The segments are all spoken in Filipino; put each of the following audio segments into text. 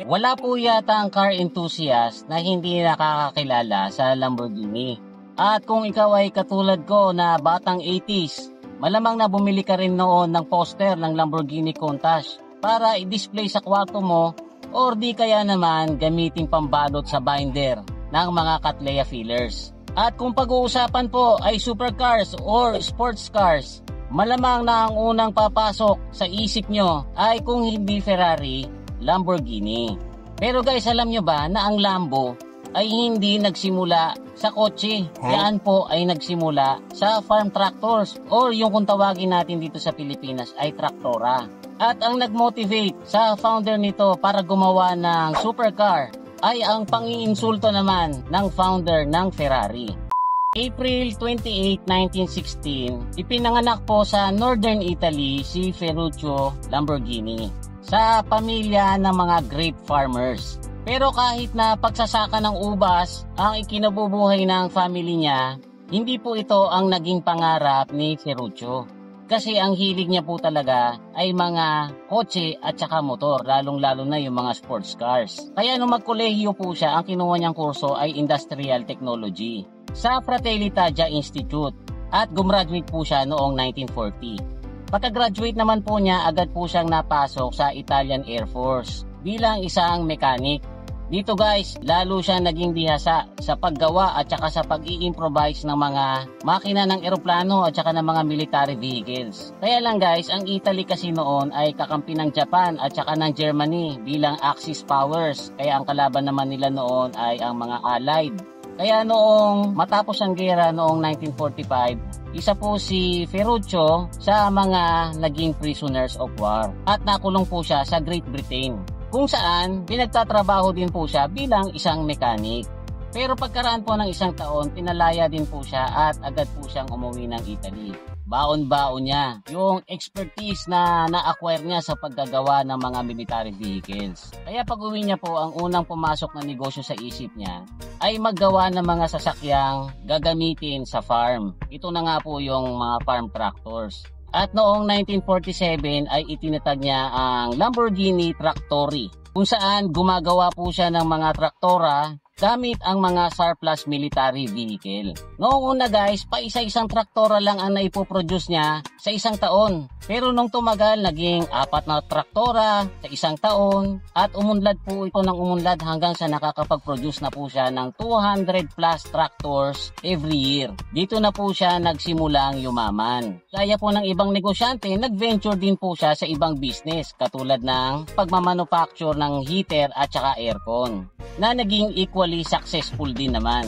Wala po yata ang car enthusiast na hindi nakakakilala sa Lamborghini. At kung ikaw ay katulad ko na batang 80s, malamang na bumili ka rin noon ng poster ng Lamborghini Countach para i-display sa kwarto mo or di kaya naman gamiting pambalot sa binder ng mga Cattleya fillers. At kung pag-uusapan po ay supercars or sports cars, malamang na ang unang papasok sa isip nyo ay kung hindi Ferrari, Lamborghini. Pero guys, alam nyo ba na ang Lambo ay hindi nagsimula sa kotse? Yan po ay nagsimula sa farm tractors or yung kung tawagin natin dito sa Pilipinas ay traktora. At ang nag-motivate sa founder nito para gumawa ng supercar ay ang pang-iinsulto naman ng founder ng Ferrari. April 28, 1916, ipinanganak po sa Northern Italy si Ferruccio Lamborghini sa pamilya ng mga grape farmers. Pero kahit na pagsasaka ng ubas ang ikinabubuhay ng family niya, hindi po ito ang naging pangarap ni Ferruccio. Kasi ang hilig niya po talaga ay mga kotse at saka motor, lalong-lalo na yung mga sports cars. Kaya nung magkolehiyo po siya, ang kinuha niyang kurso ay Industrial Technology sa Fratelli Taggia Institute at gumraduate po siya noong 1940. Pagka-graduate naman po niya, agad po siyang napasok sa Italian Air Force bilang isang mechanic. Dito guys, lalo siya naging bihasa sa paggawa at saka sa pag-i-improvise ng mga makina ng eroplano at saka ng mga military vehicles. Kaya lang guys, ang Italy kasi noon ay kakampi ng Japan at saka ng Germany bilang Axis powers. Kaya ang kalaban naman nila noon ay ang mga Allied. Kaya noong matapos ang gera noong 1945, isa po si Ferruccio sa mga naging prisoners of war at nakulong po siya sa Great Britain, kung saan pinagtatrabaho din po siya bilang isang mechanic. Pero pagkaraan po ng isang taon, pinalaya din po siya at agad po siyang umuwi ng Italy. Baon-baon niya yung expertise na na-acquire niya sa paggagawa ng mga military vehicles. Kaya pag uwi niya po, ang unang pumasok na negosyo sa isip niya ay maggawa ng mga sasakyang gagamitin sa farm. Ito na nga po yung mga farm tractors. At noong 1947 ay itinatag niya ang Lamborghini Trattori, kung saan gumagawa po siya ng mga traktora gamit ang mga surplus military vehicle. Noong una guys, pa isa-isang traktora lang ang naipoproduce niya sa isang taon. Pero nung tumagal, naging 4 na traktora sa isang taon at umunlad po ito ng umunlad hanggang sa nakakapag-produce na po siya ng 200 plus tractors every year. Dito na po siya nagsimulang yumaman. Kaya po ng ibang negosyante, nag-venture din po siya sa ibang business katulad ng pagmamanufacture ng heater at saka aircon na naging equally successful din naman.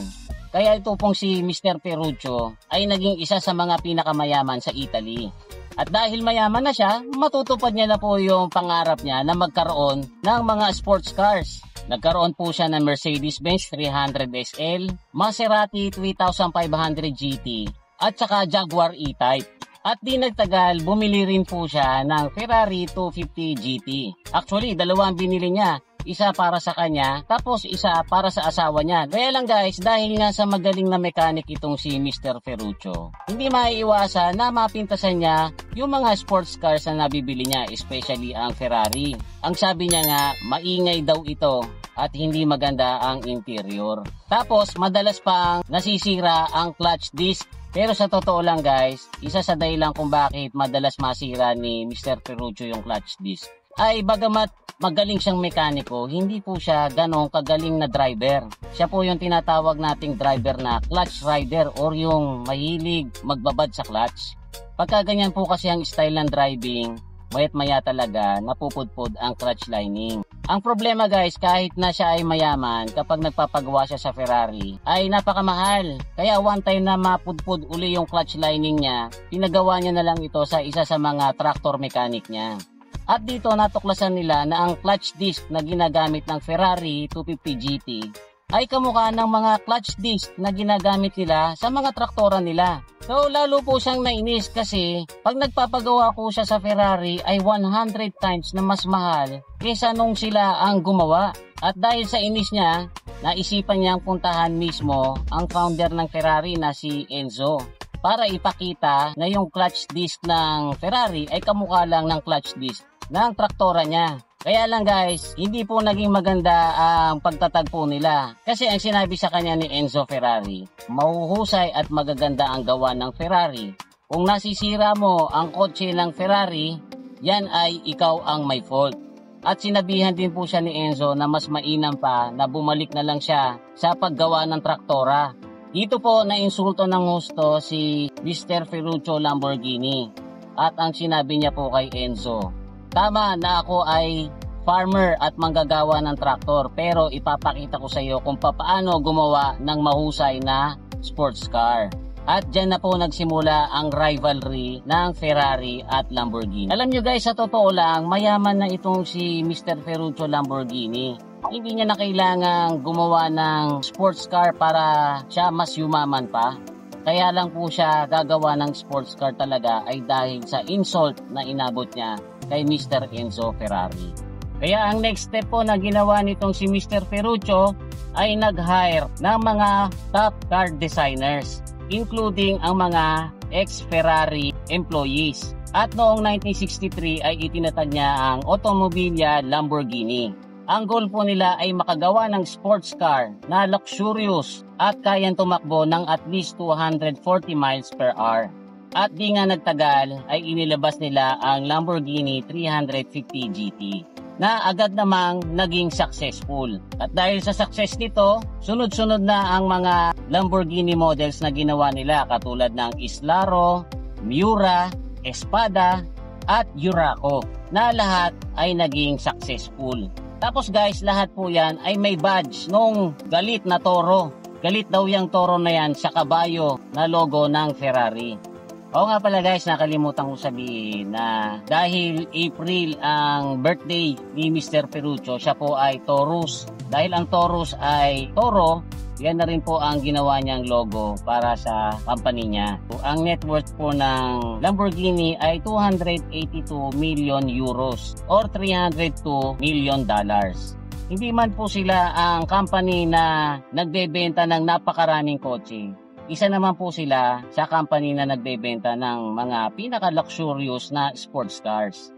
Kaya ito pong si Mr. Ferruccio ay naging isa sa mga pinakamayaman sa Italy. At dahil mayaman na siya, matutupad niya na po yung pangarap niya na magkaroon ng mga sports cars. Nagkaroon po siya ng Mercedes-Benz 300 SL, Maserati 3500 GT at saka Jaguar E-Type. At di nagtagal, bumili rin po siya ng Ferrari 250 GT. Actually, dalawa ang binili niya. Isa para sa kanya, tapos isa para sa asawa niya. Kaya lang guys, dahil nga sa magaling na mechanic itong si Mr. Ferruccio, hindi maiiwasan na mapintasan niya yung mga sports cars na nabibili niya, especially ang Ferrari. Ang sabi niya nga, maingay daw ito at hindi maganda ang interior. Tapos, madalas pang nasisira ang clutch disc. Pero sa totoo lang guys, isa sa dahilan kung bakit madalas masira ni Mr. Ferruccio yung clutch disc ay bagamat magaling siyang mekaniko, hindi po siya ganong kagaling na driver. Siya po yung tinatawag nating driver na clutch rider or yung mahilig magbabad sa clutch. Pagka ganyan po kasi ang style ng driving, mayat maya talaga napupudpud ang clutch lining. Ang problema guys, kahit na siya ay mayaman, kapag nagpapagawa siya sa Ferrari, ay napakamahal. Kaya one time na mapudpud uli yung clutch lining niya, pinagawa niya na lang ito sa isa sa mga tractor mechanic niya. At dito natuklasan nila na ang clutch disc na ginagamit ng Ferrari 250 GT ay kamukha ng mga clutch disc na ginagamit nila sa mga traktora nila. So lalo po siyang nainis kasi pag nagpapagawa po siya sa Ferrari ay 100 times na mas mahal kaysa nung sila ang gumawa. At dahil sa inis niya, naisipan niyang puntahan mismo ang founder ng Ferrari na si Enzo para ipakita na yung clutch disc ng Ferrari ay kamukha lang ng clutch disc ng traktora niya. Kaya lang guys, hindi po naging maganda ang pagtatagpo nila. Kasi ang sinabi sa kanya ni Enzo Ferrari, mahuhusay at magaganda ang gawa ng Ferrari. Kung nasisira mo ang kotse ng Ferrari, yan ay ikaw ang may fault. At sinabihan din po siya ni Enzo na mas mainam pa na bumalik na lang siya sa paggawa ng traktora. Dito po na insulto ng husto si Mr. Ferruccio Lamborghini. At ang sinabi niya po kay Enzo, tama na ako ay farmer at manggagawa ng traktor, pero ipapakita ko sa iyo kung paano gumawa ng mahusay na sports car. At dyan na po nagsimula ang rivalry ng Ferrari at Lamborghini. Alam nyo guys, sa totoo lang, mayaman na itong si Mr. Ferruccio Lamborghini. Hindi niya na kailangang gumawa ng sports car para siya mas yumaman pa. Kaya lang po siya gagawa ng sports car talaga ay dahil sa insult na inabot niya kay Mr. Enzo Ferrari. Kaya ang next step po na ginawa nitong si Mr. Ferruccio ay nag-hire ng mga top car designers, including ang mga ex-Ferrari employees. At noong 1963 ay itinatag niya ang Automobilia Lamborghini. Ang goal po nila ay makagawa ng sports car na luxurious at kayang tumakbo ng at least 240 miles per hour. At di nga nagtagal ay inilabas nila ang Lamborghini 350 GT na agad namang naging successful. At dahil sa success nito, sunod-sunod na ang mga Lamborghini models na ginawa nila katulad ng Islaro, Miura, Espada at Yuraco na lahat ay naging successful. Tapos guys, lahat po yan ay may badge nung galit na toro. Galit daw yung toro na yan sa kabayo na logo ng Ferrari. Oo nga pala guys, nakalimutan ko sabihin na dahil April ang birthday ni Mr. Ferruccio, siya po ay Taurus. Dahil ang Taurus ay toro, yan na rin po ang ginawa niyang logo para sa company niya. Ang net worth po ng Lamborghini ay 282 million euros or 302 million dollars. Hindi man po sila ang company na nagbebenta ng napakaraming kotse. Isa naman po sila sa company na nagbebenta ng mga pinaka-luxurious na sports cars.